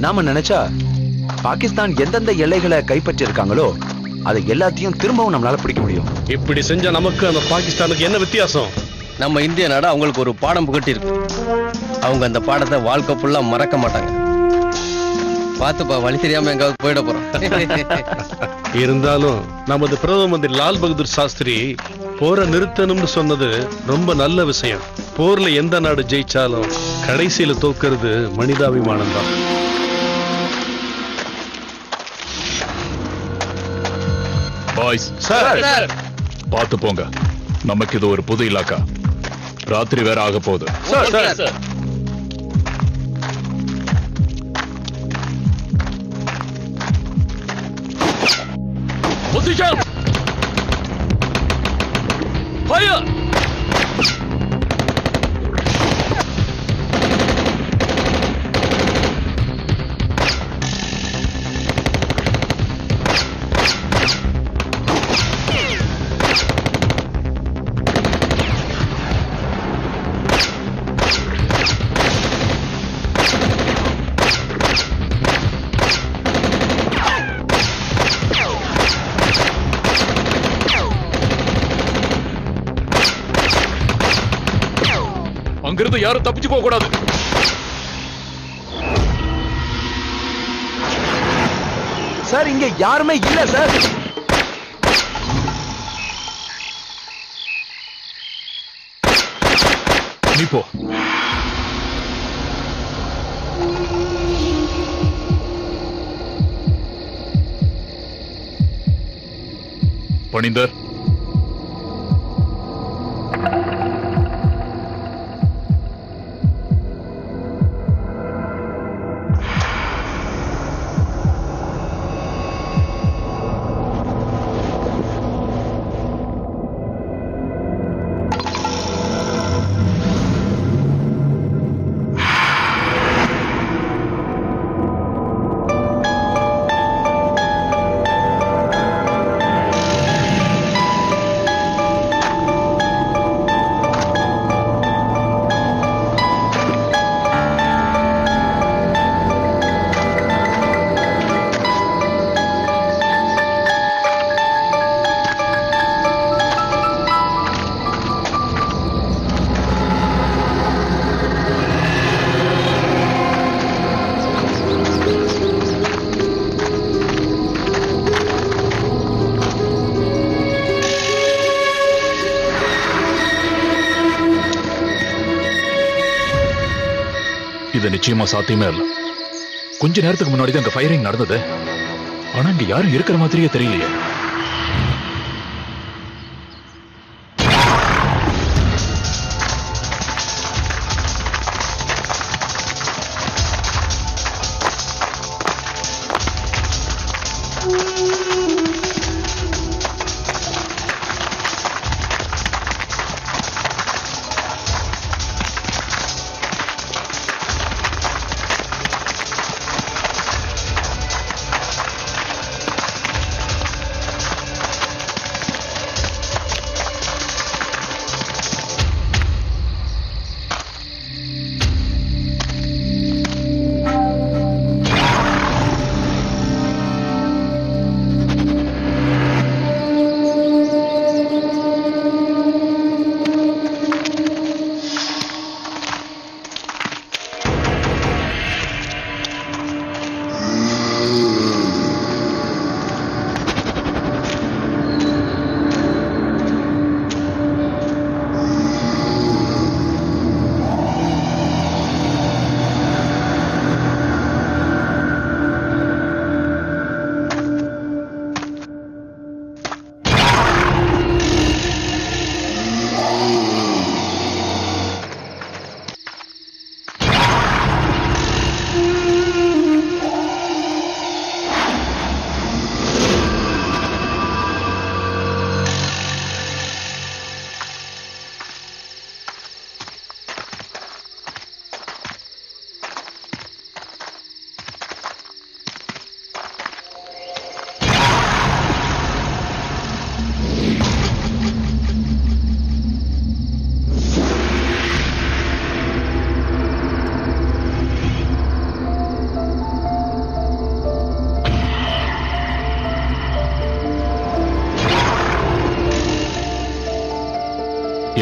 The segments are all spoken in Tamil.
நாம நினைச்சா பாகிஸ்தான் எந்தெந்த எல்லைகளை கைப்பற்றி இருக்காங்களோ அதை எல்லாத்தையும் திரும்பவும் நம்மளால பிடிக்க முடியும். இப்படி செஞ்சா நமக்கு அந்த பாகிஸ்தானுக்கு என்ன வித்தியாசம்? நம்ம இந்திய நாடு அவங்களுக்கு ஒரு பாடம் புகட்டி இருக்கு. அவங்க அந்த பாடத்தை வாழ்க்கை ஃபுல்லா மறக்க மாட்டாங்க. பார்த்துப்பா, வழி தெரியாம எங்காவது போயிட போறோம். இருந்தாலும் நமது பிரதம மந்திரி லால் பகதூர் சாஸ்திரி போரை நிறுத்தணும்னு சொன்னது ரொம்ப நல்ல விஷயம். போர்ல எந்த நாடு ஜெயிச்சாலும் கடைசியில தோக்கிறது மனிதாபிமானம் தான். பாய்ஸ் சார் பார்த்து போங்க. நமக்கு இது ஒரு புது இலாக்கா. ராத்திரி வேற ஆக போகுது. Position fire. அங்கிருந்து யாரும் தப்பிச்சு போக கூடாது. சார் இங்க யாருமே இல்ல சார். நீ போ. பணிந்தர், இது நிச்சயமா சாத்தியமே இல்ல. கொஞ்ச நேரத்துக்கு முன்னாடி தான் அங்க ஃபயரிங் நடந்தது. ஆனா இங்க யாரும் இருக்கிற மாதிரியே தெரியலையே.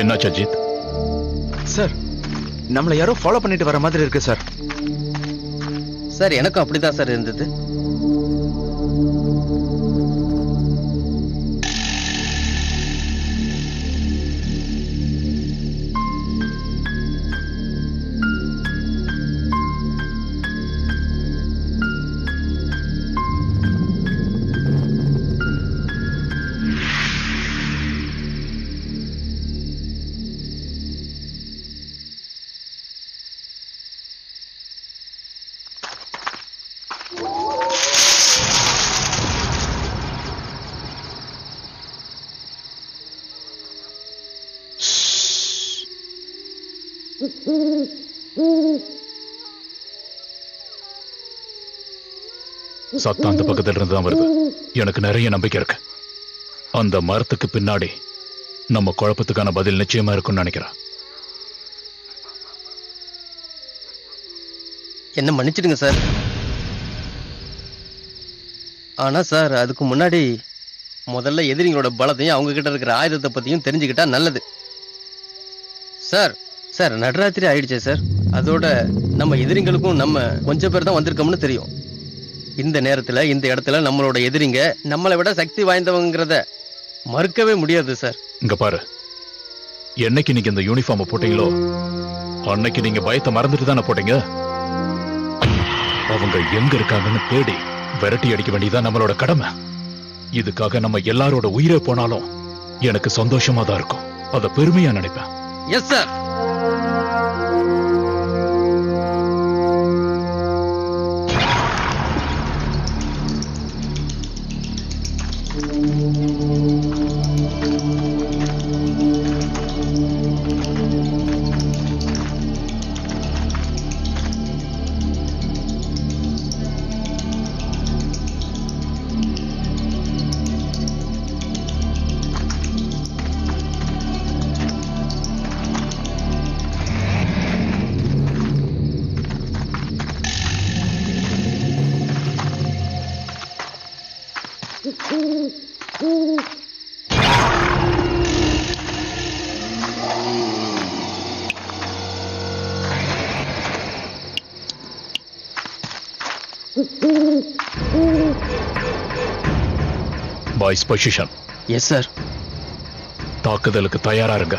என்னாச்சு அஜித்? சார், நம்மளை யாரோ ஃபாலோ பண்ணிட்டு வர மாதிரி இருக்கு சார். சார் எனக்கும் அப்படிதான் சார் இருந்தது. சத்தம் அந்த பக்கத்துல இருந்து தான் வருது. எனக்கு நிறைய நம்பிக்கை இருக்கு. அந்த மரத்துக்கு பின்னாடி நம்ம குழப்பத்துக்கான பதில் நிச்சயமா இருக்கும்னு நினைக்கிறேன். என்ன மன்னிச்சிடுங்க சார். ஆனா சார், அதுக்கு முன்னாடி முதல்ல எதிரிங்களோட பலத்தையும் அவங்க கிட்ட இருக்கிற ஆயுதத்தை பத்தியும் தெரிஞ்சுக்கிட்டா நல்லது. சார் சார் நடுராத்திரி ஆயிடுச்சே சார். அதோட நம்ம எதிரிங்களுக்கும் நம்ம கொஞ்சம் பேர் தான் வந்திருக்கோம்னு தெரியும். இந்த நேரத்துல இந்த இடத்துல நம்மளோட எதிரிங்க நம்மளை விட சக்தி வாய்ந்தவங்கிறத மறுக்கவே முடியாது சார். இங்க பாரு, என்னைக்கு நீங்க இந்த யூனிஃபார்ம் போட்டீங்களோ அன்னைக்கு நீங்க பயத்தை மறந்துட்டு தானே போட்டீங்க. அவங்க எங்க இருக்காங்கன்னு தேடி விரட்டி அடிக்க வேண்டியதான் நம்மளோட கடமை. இதுக்காக நம்ம எல்லாரோட உயிரே போனாலும் எனக்கு சந்தோஷமா தான் இருக்கும். அத பெருமையா நினைப்பேன். Yes sir. Boys position. Yes sir. தாக்குதலுக்கு தயாரா இருங்க.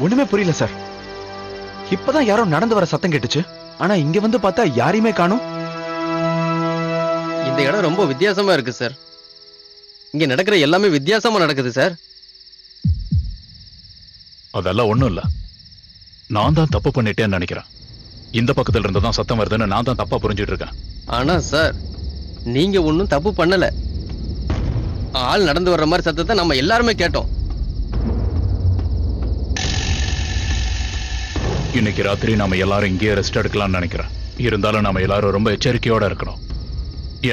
ஒண்ணுமே புரியல சார். இப்பதான் யாரோ நடந்து வர சத்தம் கேட்டுச்சு. ஆனா இங்க வந்து பார்த்தா யாரையுமே காணோம். இந்த இடம் ரொம்ப வித்தியாசமா இருக்கு சார். இங்க நடக்கிற எல்லாமே வித்தியாசமா நடக்குது சார். அதெல்லாம் ஒண்ணும் இல்ல. நான் தான் தப்பு பண்ணிட்டேன்னு நினைக்கிறேன். இந்த பக்கத்துல இருந்து தான் சத்தம் வருதுன்னு நான் தான் தப்பா புரிஞ்சுட்டு இருக்கேன். ஆனா சார், நீங்க ஒன்னும் தப்பு பண்ணல. ஆள் நடந்து வர்ற மாதிரி சத்தத்தை நம்ம எல்லாருமே கேட்டோம். இன்னைக்கு ராத்திரி நாம எல்லாரும் இங்கேயே ரெஸ்ட் எடுக்கலாம்னு நினைக்கிறேன். இருந்தாலும் நாம எல்லாரும் ரொம்ப எச்சரிக்கையோட இருக்கணும்.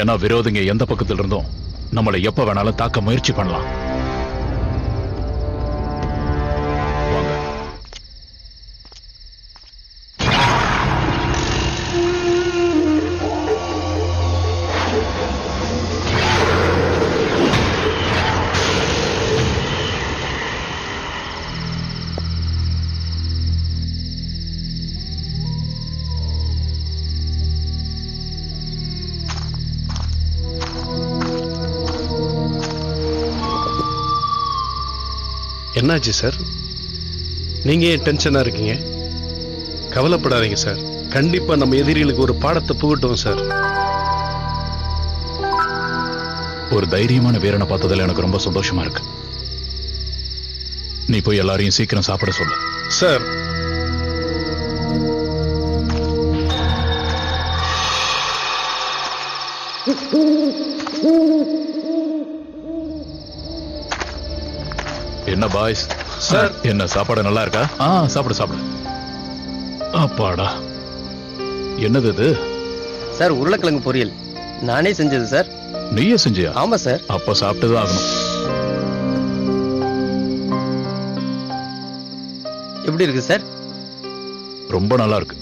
ஏன்னா விரோதிங்க எந்த பக்கத்துல இருந்தும் நம்மளை எப்ப வேணாலும் தாக்க முயற்சி பண்ணலாம். வாங்க. என்னாச்சு சார்? நீங்க ஏன் டென்ஷனா இருக்கீங்க? கவலைப்படாதீங்க சார். கண்டிப்பா நம்ம எதிரிகளுக்கு ஒரு பாடத்தை புகட்டுவோம் சார். ஒரு தைரியமான வீரனை பார்த்ததுல எனக்கு ரொம்ப சந்தோஷமா இருக்கு. நீ போய் எல்லாரையும் சீக்கிரம் சாப்பிட சொல்லு. சார், என்ன பாய்ஸ்? சார், என்ன சாப்பாடு நல்லா இருக்கா? சாப்பிடு சாப்பிடு. அப்பாடா, என்னது இது? சார், உருளைக்கிழங்கு பொரியல். நானே செஞ்சது சார். நீயே செஞ்சியா? ஆமா சார். அப்ப சாப்பிட்டுதான் ஆகணும். எப்படி இருக்கு சார்? ரொம்ப நல்லா இருக்கு.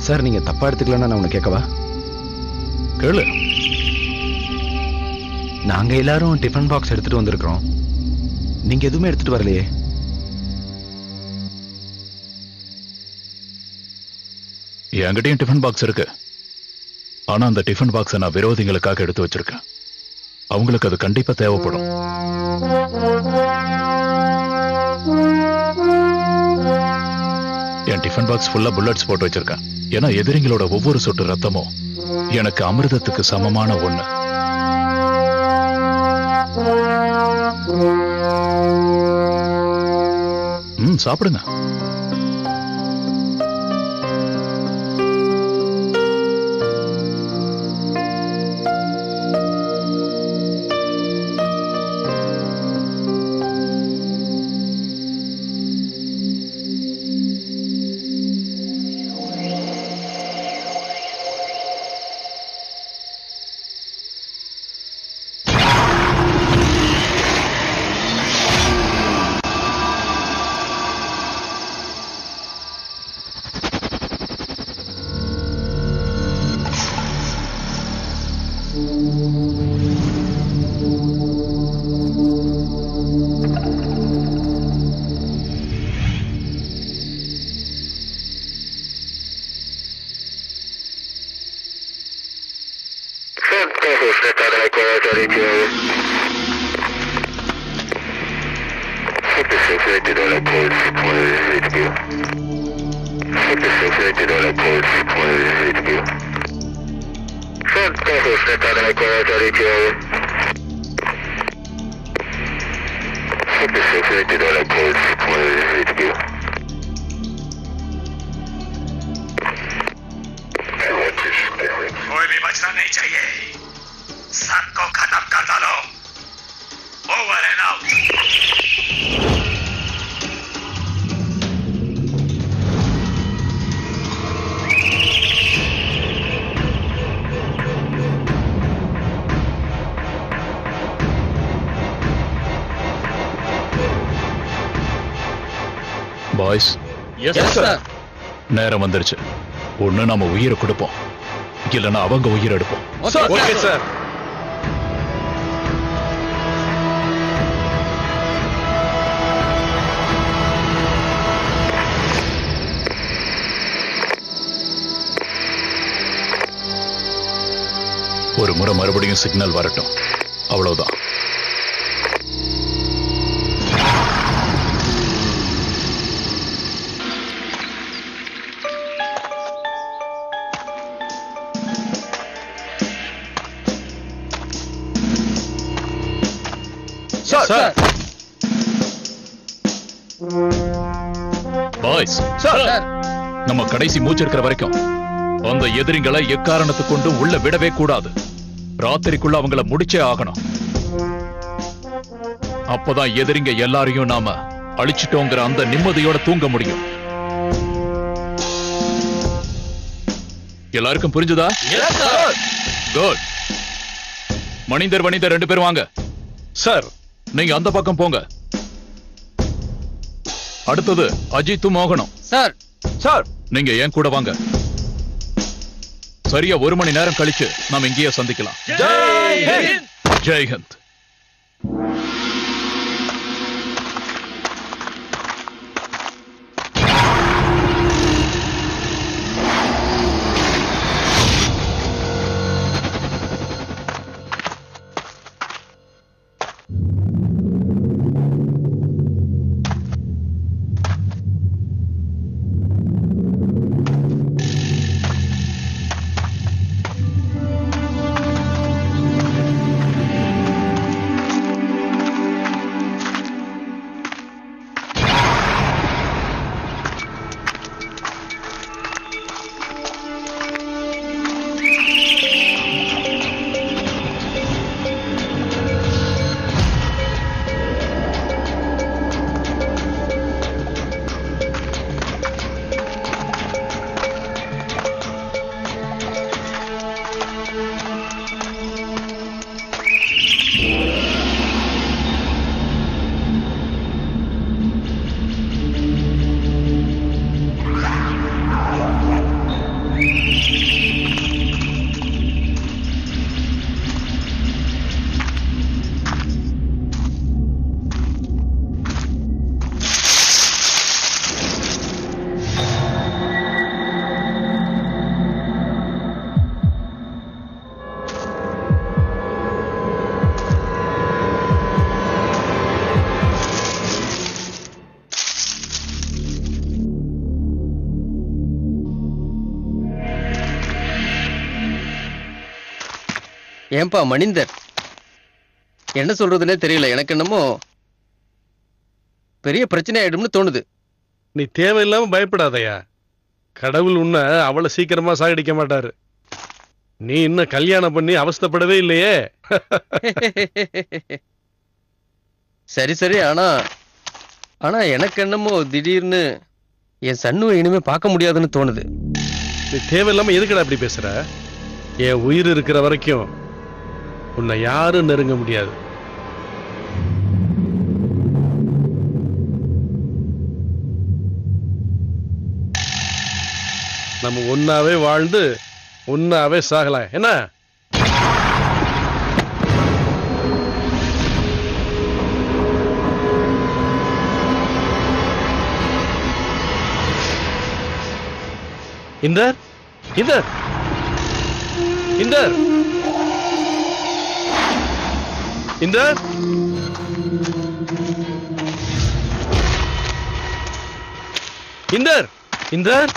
சார் நீங்க தப்பா எடுத்துக்கலன்னா நான் உன்னை கேட்கவா? கேளு. நாங்க எல்லாரும் டிஃபன் பாக்ஸ் எடுத்துட்டு வந்திருக்கிறோம். நீங்க எதுவுமே எடுத்துட்டு வரலையே. என்கிட்டயும் டிஃபன் பாக்ஸ் இருக்கு. ஆனா அந்த டிஃபன் பாக்ஸை நான் விரோதிகளுக்காக எடுத்து வச்சிருக்கேன். அவங்களுக்கு அது கண்டிப்பா தேவைப்படும். என் டிஃபன் பாக்ஸ் ஃபுல்லா புல்லட்ஸ் போட்டு வச்சிருக்கேன். ஏன்னா எதிரிங்களோட ஒவ்வொரு சொட்டு ரத்தமும் எனக்கு அமிர்தத்துக்கு சமமான ஒண்ணு. சாப்பிடுங்க. कोई भी बचना नहीं चाहिए. सबको खत्म कर डालो. Over and out. பாய்ஸ், நேரம் வந்துருச்சு. ஒண்ணு நாம உயிரை கொடுப்போம், இல்லைன்னா அவங்க உயிரை எடுப்போம். Okay sir. ஒரு முறை மறுபடியும் சிக்னல் வரட்டும், அவ்வளவுதான். சார் பாய்ஸ், சார் நம்ம கடைசி மூச்சு இருக்கிற வரைக்கும் அந்த எதிரிகளை எக்காரணத்தை கொண்டு உள்ள விடவே கூடாது. ராத்திரிக்குள்ள அவங்கள முடிச்சே ஆகணும். அப்பதான் எதிரிங்க எல்லாரையும் நாம அழிச்சிட்டோங்கிற அந்த நிம்மதியோட தூங்க முடியும். எல்லாருக்கும் புரிஞ்சுதா? குட். மணிந்தர் வணிந்தர் 2 பேரும் வாங்க. சார் நீங்க அந்த பக்கம் போங்க. அடுத்தது அஜித்தும் மோகனும். சார். சார் நீங்க ஏன் கூட வாங்க. சரியா 1 மணி நேரம் கழிச்சு நாம இங்கேயே சந்திக்கலாம். ஜெய் ஹிந்த். ஏன்பா மணிந்தர், என்ன சொல்றதுன்னே தெரியல. எனக்கு என்னமோ பெரிய பிரச்சனை ஆயிடும்னு தோணுது. நீ தேவையில்லாம பயப்படாதயா. கடவுள் உன்னை அவ்வளவு சீக்கிரமா சாகடிக்க மாட்டாரு. நீ இன்னும் கல்யாணம் பண்ணி அவஸ்தைப்படவே இல்லையே. சரி சரி, ஆனா ஆனா எனக்கு என்னமோ திடீர்னு என் சண்ணுவை இனிமே பார்க்க முடியாதுன்னு தோணுது. நீ தேவையில்லாம எதுக்கடா அப்படி பேசுற? என் உயிர் இருக்கிற வரைக்கும் உன்னை யாரும் நெருங்க முடியாது. நம்ம ஒன்னாவே வாழ்ந்து ஒன்னாவே சாகலாம். என்ன? இந்தர், இந்தர், இந்தர், இந்தர், இந்தர், இந்தர்.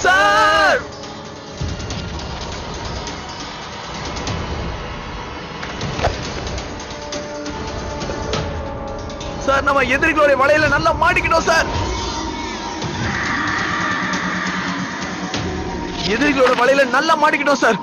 சார், சார் நம்ம எதிரிகளுடைய வலையில நல்லா மாட்டிக்கிட்டோம் சார். எதிரிகளோட வலையில நல்லா மாட்டிக்கிட்டோம் சார்.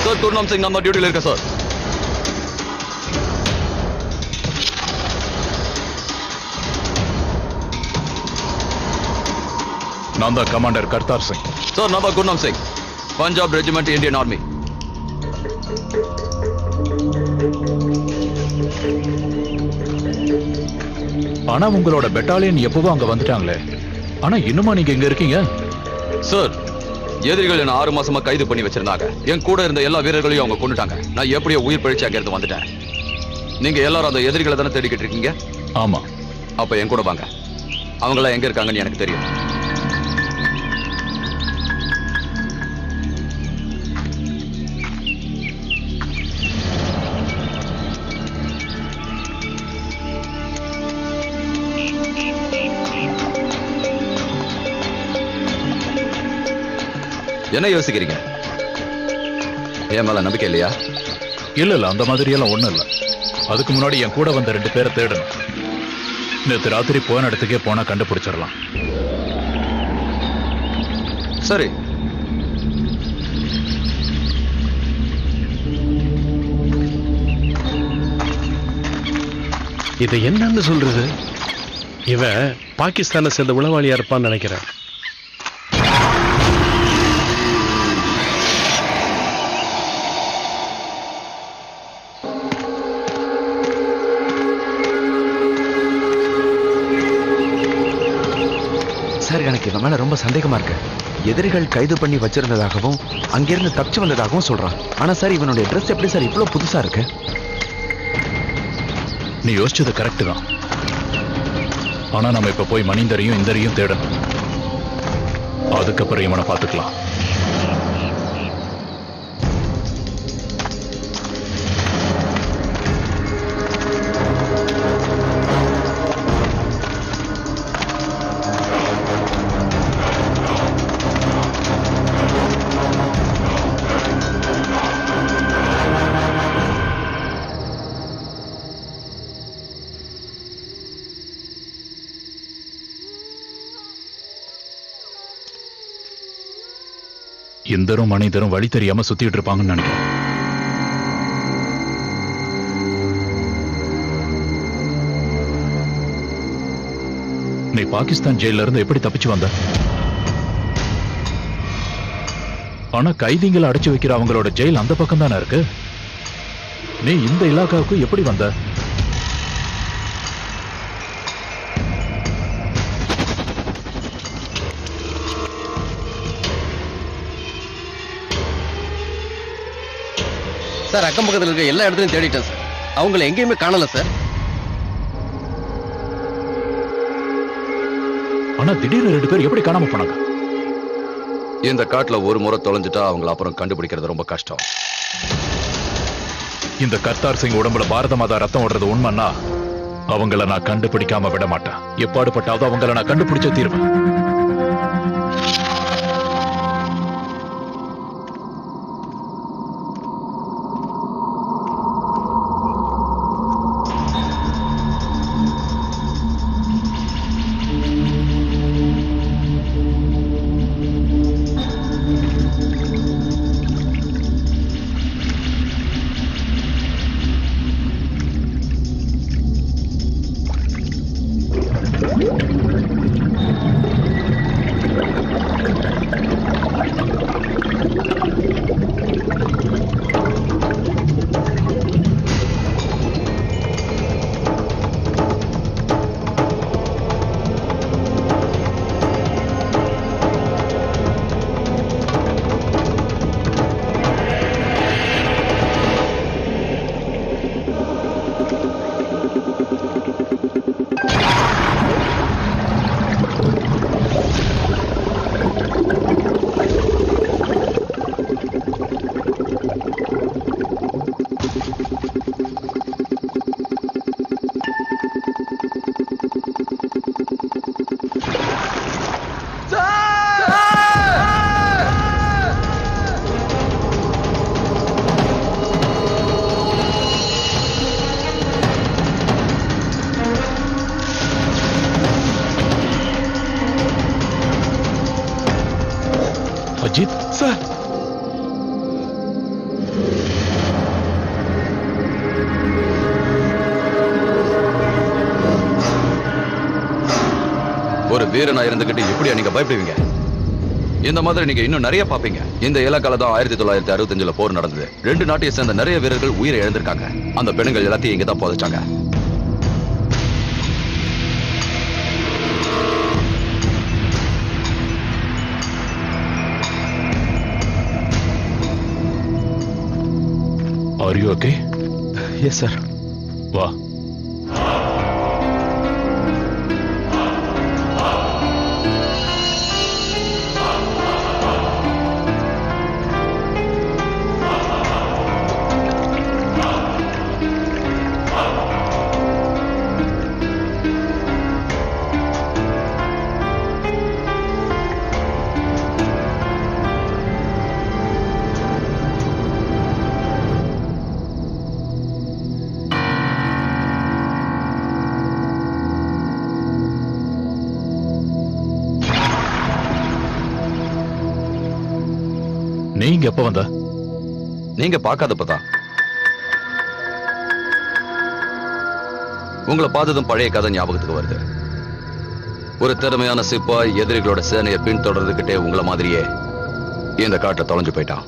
சார், துர்நாம் சிங் நம்ம டியூட்டில இருக்க சார். நான் தான் கமாண்டர் கர்த்தார் சிங். சார் நான் தான் Gurnam Singh, Punjab regiment, Indian army. ஆனா உங்களோட பெட்டாலியன் எப்பவோ அங்க வந்துட்டாங்களே, ஆனா இன்னுமா நீங்க இங்க இருக்கீங்க? சார் எதிரிகள் என்ன 6 மாசமா கைது பண்ணி வச்சிருந்தாங்க. என் கூட இருந்த எல்லா வீரர்களையும் அவங்க கொண்டுட்டாங்க. நான் எப்படியோ உயிர் பழிச்சு அங்க இருந்து வந்துட்டேன். நீங்க எல்லாரும் அந்த எதிரிகளை தானே தேடிக்கிட்டு இருக்கீங்க? ஆமா. அப்ப என் கூட வாங்க. அவங்களாம் எங்க இருக்காங்கன்னு எனக்கு தெரியும். என்ன யோசிக்கிறீங்க? என் மேல நம்பிக்கை இல்லையா? இல்ல அந்த மாதிரி எல்லாம் ஒண்ணும் இல்ல. அதுக்கு முன்னாடி என் கூட வந்த 2 பேரை தேடணும். நேற்று ராத்திரி போன இடத்துக்கே போனா கண்டுபிடிச்சிடலாம். சரி. இதை என்னன்னு சொல்றது? இவன் பாகிஸ்தானை சேர்ந்த உளவாளியா இருப்பான்னு நினைக்கிறேன். சார் எனக்கு இவன் மேல ரொம்ப சந்தேகமா இருக்கு. எதிரிகள் கைது பண்ணி வச்சிருந்ததாகவும் அங்கிருந்து தப்பிச்சு வந்ததாகவும் சொல்றான். ஆனா சார் இவனுடைய ட்ரெஸ் எப்படி சார் இவ்வளவு புதுசா இருக்கு? நீ யோசிச்சது கரெக்ட் தான். ஆனா நம்ம இப்ப போய் மணிந்தரையும் இந்தரையும் தேடணும். அதுக்கப்புறம் இவனை பார்த்துக்கலாம். இந்தரும் மனிதரும் வழி தெரியாம சுத்திட்டு இருப்பாங்கன்னு நினைக்கிறேன். நீ பாகிஸ்தான் ஜெயில இருந்து எப்படி தப்பிச்சு வந்த? ஆனா கைதிங்களை அடைச்சு வைக்கிற அவங்களோட ஜெயில் அந்த பக்கம் தானே இருக்கு. நீ இந்த இலாக்காவுக்கு எப்படி வந்த? சார் அக்கம் பக்கத்தில் இருக்க எல்லா இடத்துலையும் தேடிட்டேன் சார். அவங்கள எங்கேயுமே காணல சார். ஆனா திடீர்னு 2 பேர் எப்படி காணாம போனாங்க? இந்த காட்டுல ஒரு முறை தொலைஞ்சிட்டா அவங்கள அப்புறம் கண்டுபிடிக்கிறது ரொம்ப கஷ்டம். இந்த கர்த்தார் சிங் உடம்புல பாரத மாதா ரத்தம் ஓடுறது உண்மைன்னா அவங்கள நான் கண்டுபிடிக்காம விட மாட்டேன். எப்பாடுபட்டாவது அவங்கள நான் கண்டுபிடிச்ச தீர்வேன். அஜித் சார், ஒரு வீரனா இருந்துகிட்டு எப்படியா நீங்க பயப்படுவீங்க? இந்த மாதிரி நீங்க இன்னும் நிறைய பாப்பீங்க. இந்த இலக்கால தான் 1965 போர் நடந்தது. 2 நாட்டையை சேர்ந்த நிறைய வீரர்கள் உயிரை இழந்திருக்காங்க. அந்த பெண்கள் எல்லாத்தையும் இங்க தான் புதைச்சாங்க. Are you okay? Yes, sir. வா. நீங்க எப்ப வந்த? நீங்க பார்க்காதப்பதான். உங்களை பார்த்ததும் பழைய கதை ஞாபகத்துக்கு வருது. ஒரு திறமையான சிப்பாய் எதிரிகளோட சேனையை பின்தொடர்ந்துகிட்டே உங்களை மாதிரியே இந்த காட்டுல தொலைஞ்சு போயிட்டான்.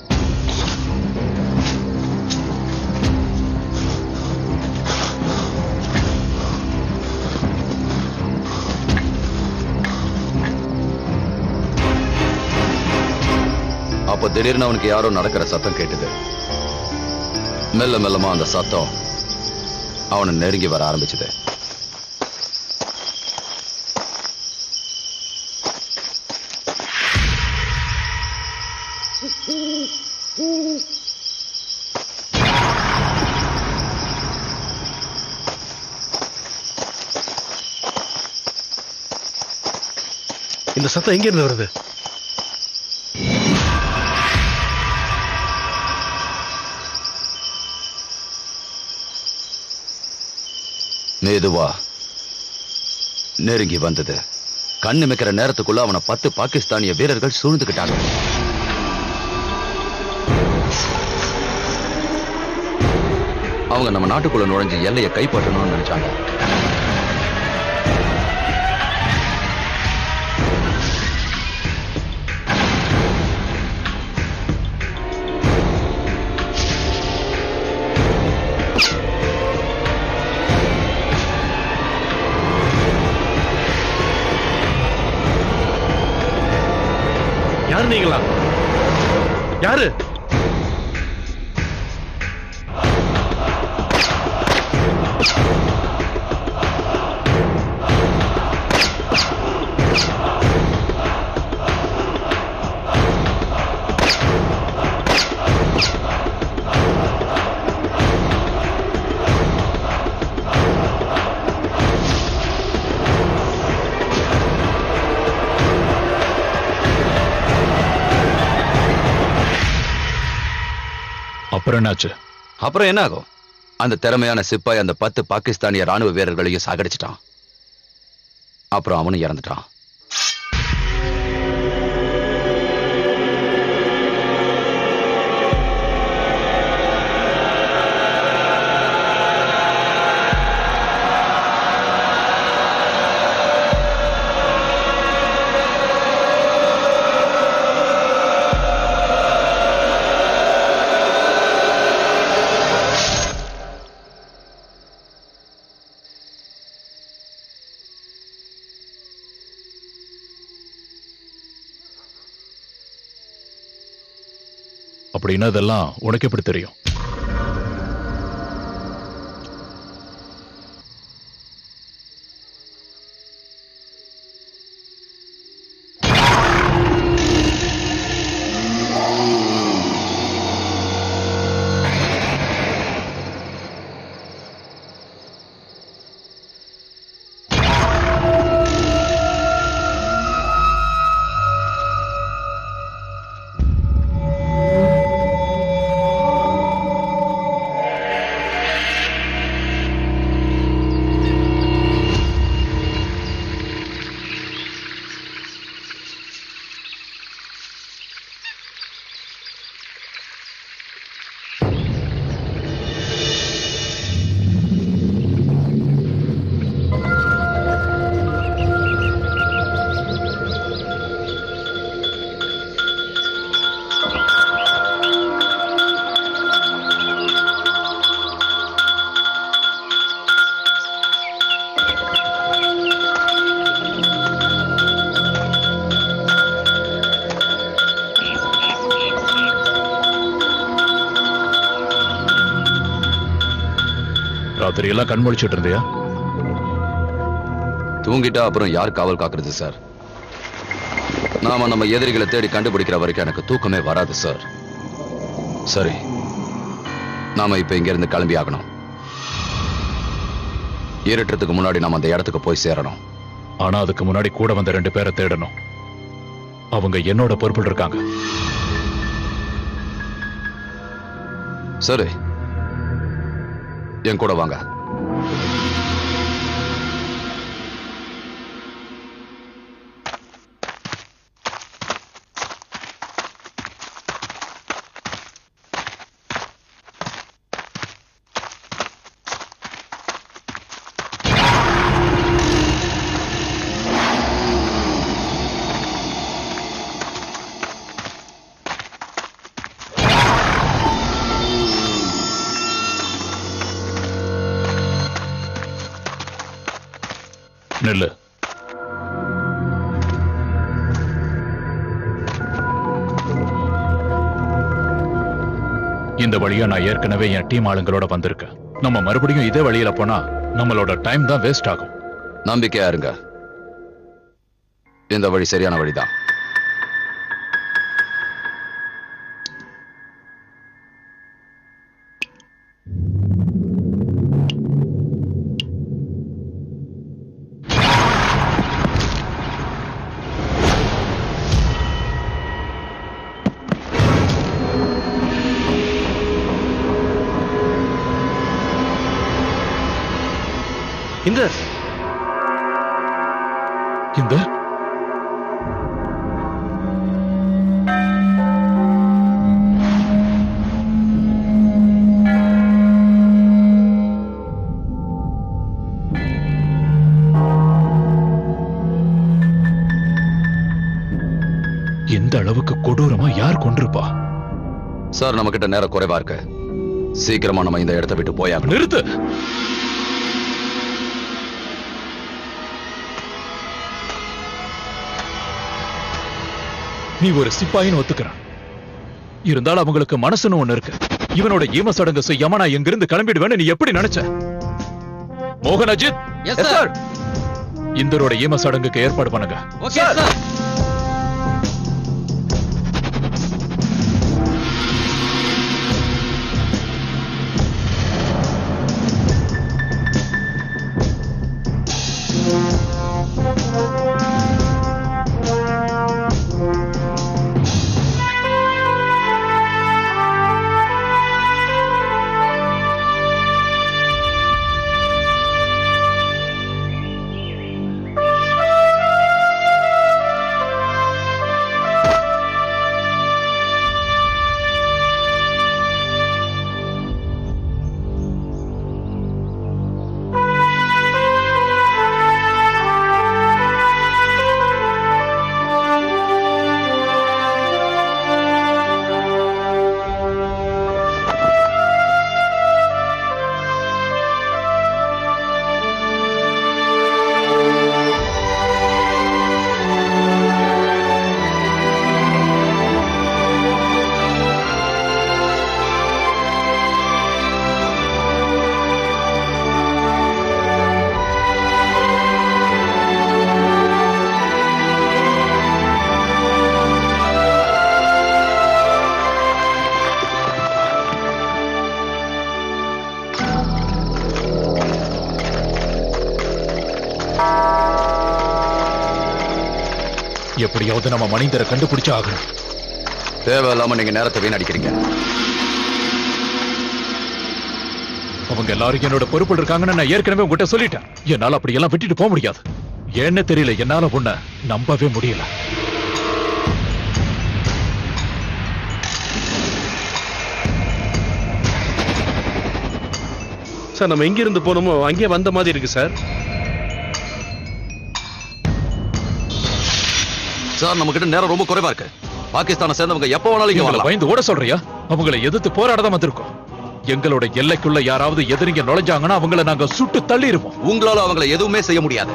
அப்ப திடீர்னு அவனுக்கு யாரோ நடக்கிற சத்தம் கேட்டது. மெல்ல மெல்லமா அந்த சத்தம் அவனை நெருங்கி வர ஆரம்பிச்சது. இந்த சத்தம் எங்க இருந்து வருது? மெதுவா நெருங்கி வந்தது. கண்ணு மிக்கிற நேரத்துக்குள்ள அவனை 10 பாகிஸ்தானிய வீரர்கள் சூழ்ந்துகிட்டாங்க. அவங்க நம்ம நாட்டுக்குள்ள நுழைஞ்சு எல்லையை கைப்பற்றணும்னு நினைச்சாங்க. யாரு நீங்களா? யாரு? அப்புறம் என்னாச்சு? அப்புறம் என்ன ஆகும்? அந்த திறமையான சிப்பாய் அந்த 10 பாகிஸ்தானிய ராணுவ வீரர்களையும் சாகடிச்சிட்டான். அப்புறம் அவனும் இறந்துட்டான். அப்படின்னா இதெல்லாம் உனக்கு எப்படி தெரியும்? ராத்திரி எல்லாம் கண் முழிச்சிட்டு இருந்தியா? தூங்கிட்டா அப்புறம் யார் காவல் காக்குறது சார்? நாம நம்ம எதிரிகளை தேடி கண்டுபிடிக்கிற வரைக்கும் எனக்கு தூக்கமே வராது சார். சரி, நாம இப்ப இங்க இருந்து கிளம்பி ஆகணும். இருட்டுறதுக்கு முன்னாடி நாம அந்த இடத்துக்கு போய் சேரணும். ஆனா அதுக்கு முன்னாடி கூட வந்த 2 பேரை தேடணும். அவங்க என்னோட பொறுப்பில் இருக்காங்க. சரி, என் கூட வாங்க. நில்லு. இந்த வழியா நான் ஏற்கனவே என் டீம் ஆளுங்களோட வந்திருக்கேன். நம்ம மறுபடியும் இதே வழியில போனா நம்மளோட டைம் தான் வேஸ்ட் ஆகும். நம்பிக்கையா இருங்க, இந்த வழி சரியான வழிதான். இந்த இந்த இந்த அளவுக்கு கொடூரமா யார் கொண்டிருப்பா? சார், நம்ம கிட்ட நேரம் குறைவா இருக்கு. சீக்கிரமா நம்ம இந்த இடத்தை விட்டு போயாகணும். நிறுத்து. நீ ஒரு சிப்பாயின்னு ஒத்துக்கிறான். இருந்தாலும் அவங்களுக்கு மனசுன்னு ஒண்ணு இருக்கு. இவனோட ஈம சடங்கு செய்யாம நான் எங்கிருந்து கிளம்பிடுவேன்னு நீ எப்படி நினைச்ச? மோகன் அஜித், Yes, sir. இந்தரோட ஈம சடங்குக்கு ஏற்பாடு பண்ணுங்க. Okay sir. எப்படியாவது நம்ம மனிதரை கண்டுபிடிச்சு ஆகணும். தேவையில்லாம நீங்க நேரத்தை வீணடிக்கிறீங்க. அவங்க எல்லாரும் என்னோட பொறுப்பில் இருக்காங்கன்னு நான் ஏற்கனவே உங்ககிட்ட சொல்லிட்டேன். என்னால அப்படி எல்லாம் விட்டுட்டு போக முடியாது. ஏன்னு தெரியல, என்னால உன்னை நம்பவே முடியல. சார், நம்ம எங்கிருந்து போனோமோ அங்கே வந்த மாதிரி இருக்கு சார். சார், நம்ம கிட்ட நேரம் ரொம்ப குறைவா இருக்கு. பாகிஸ்தானை சேர்ந்தவங்க எப்ப வேணாலும் இங்க இவங்களை வரலாம். பயந்து ஓட சொல்றியா? அவங்களை எதிர்த்து போராடதான் வந்திருக்கோம். எங்களோட எல்லைக்குள்ள யாராவது எதிரிங்க நுழைஞ்சாங்கன்னா அவங்களை நாங்க சுட்டு தள்ளிடுவோம். உங்களால அவங்களை எதுவுமே செய்ய முடியாது.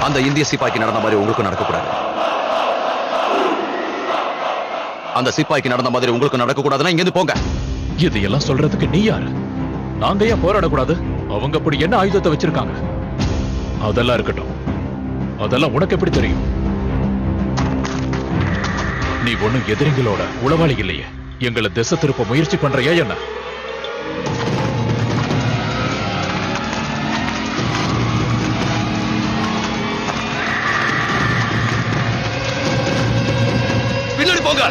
அந்த இந்திய சிப்பாய்க்கு நடந்த மாதிரி உங்களுக்கு நடக்கக்கூடாது. அந்த சிப்பாய்க்கு நடந்த மாதிரி உங்களுக்கு நடக்கக்கூடாதுன்னா இங்க இருந்து போங்க. இதையெல்லாம் சொல்றதுக்கு நீ யாரு? நாங்க ஏன் போராடக்கூடாது? அவங்க அப்படி என்ன ஆயுதத்தை வச்சிருக்காங்க? அதெல்லாம் இருக்கட்டும், அதெல்லாம் உனக்கு எப்படி தெரியும்? நீ ஒண்ணும் எதிரிகளோட உளவாளி இல்லையே. எங்களை திசை திருப்ப முயற்சி பண்றியா என்ன? பின்னாடி போங்க.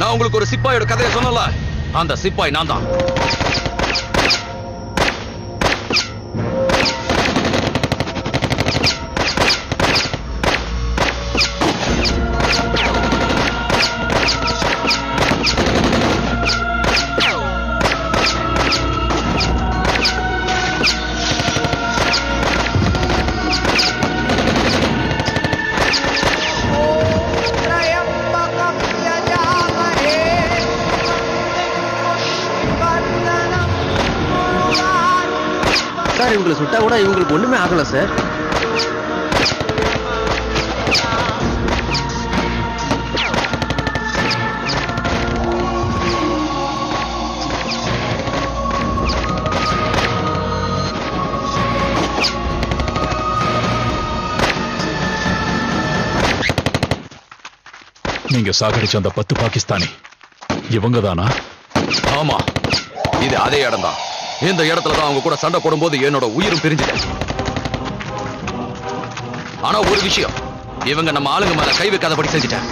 நான் உங்களுக்கு ஒரு சிப்பாயோட கதையை சொன்னல, அந்த சிப்பாய் நான் தான். சார் இவங்களை சுட்டா கூட இவங்களுக்கு ஒண்ணுமே ஆகல சார். நீங்க சாகடிச்ச அந்த 10 பாகிஸ்தானி இவங்க தானா? ஆமா, இது அதே இடம் தான். இந்த இடத்துல தான் அவங்க கூட சண்டை போடும்போது என்னோட உயிரும் பிரிஞ்சுட்டேன். ஆனா ஒரு விஷயம், இவங்க நம்ம ஆளுங்க மேல கை வைக்காதபடி செஞ்சுட்டேன்.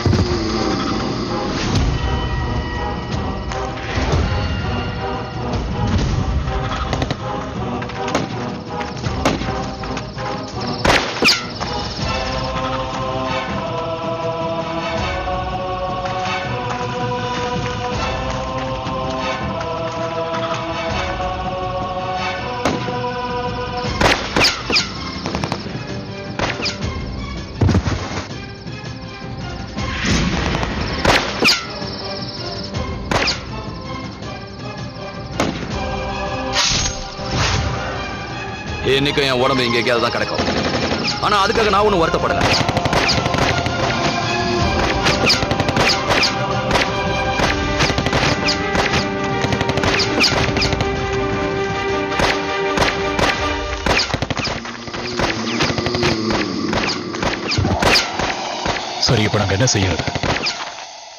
இன்னைக்கும் என் உடம்பு இங்க எங்கேயாவது தான் கிடக்கும். ஆனா அதுக்காக நான் ஒன்னும் வருத்தப்படல. சரி, இப்ப நாங்க என்ன செய்யறது?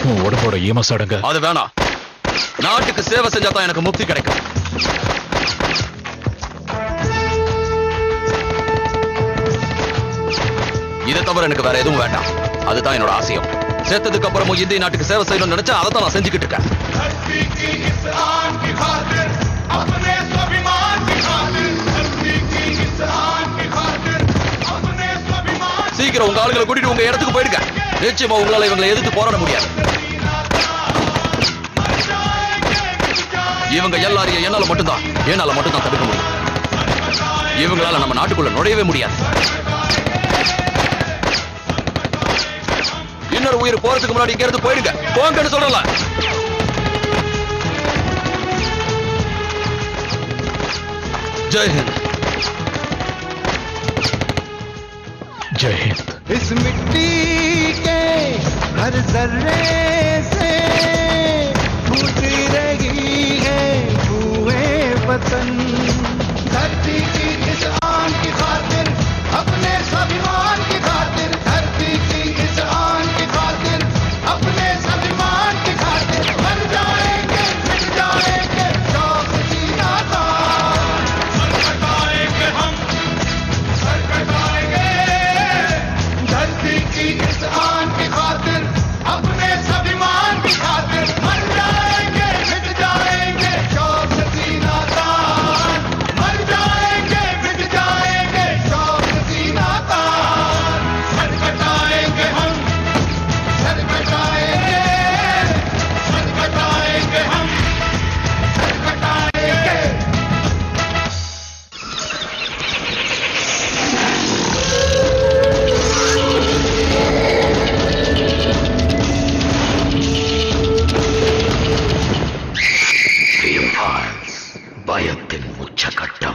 உன் உடம்போட ஈமசாடுங்க. அது வேணாம். நாட்டுக்கு சேவை செஞ்சா தான் எனக்கு முக்தி கிடைக்கும். இதை தவிர எனக்கு வேற எதுவும் வேண்டாம். அதுதான் என்னோட ஆசையம். செத்ததுக்கு அப்புறமும் இந்திய நாட்டுக்கு சேவை செய்யணும்னு நினைச்சா அதை தான் நான் செஞ்சுக்கிட்டு இருக்கேன். சீக்கிரம் உங்க ஆளுங்களை கூட்டிட்டு உங்க இடத்துக்கு போயிடுங்க. நிச்சயமா உங்களால இவங்களை எதிர்த்து போராட முடியாது. இவங்க எல்லாரையும் என்னால மட்டும்தான் தடுக்க முடியும். இவங்களால நம்ம நாட்டுக்குள்ள நுழையவே முடியாது. இன்னொரு உயிர் போறதுக்கு முன்னாடி இங்க இருந்து போயிடுங்க. போங்கன்னு சொல்லல. जय हिंद। जय हिंद। इस मिट्टी के हर जर्रे से फूट रही है रूहें वतन। धरती की इस आन की खातिर, अपने स्वाभिमान की खातिर, धरती की इस आन की खातिर பயத்தின் உச்சகட்டம்.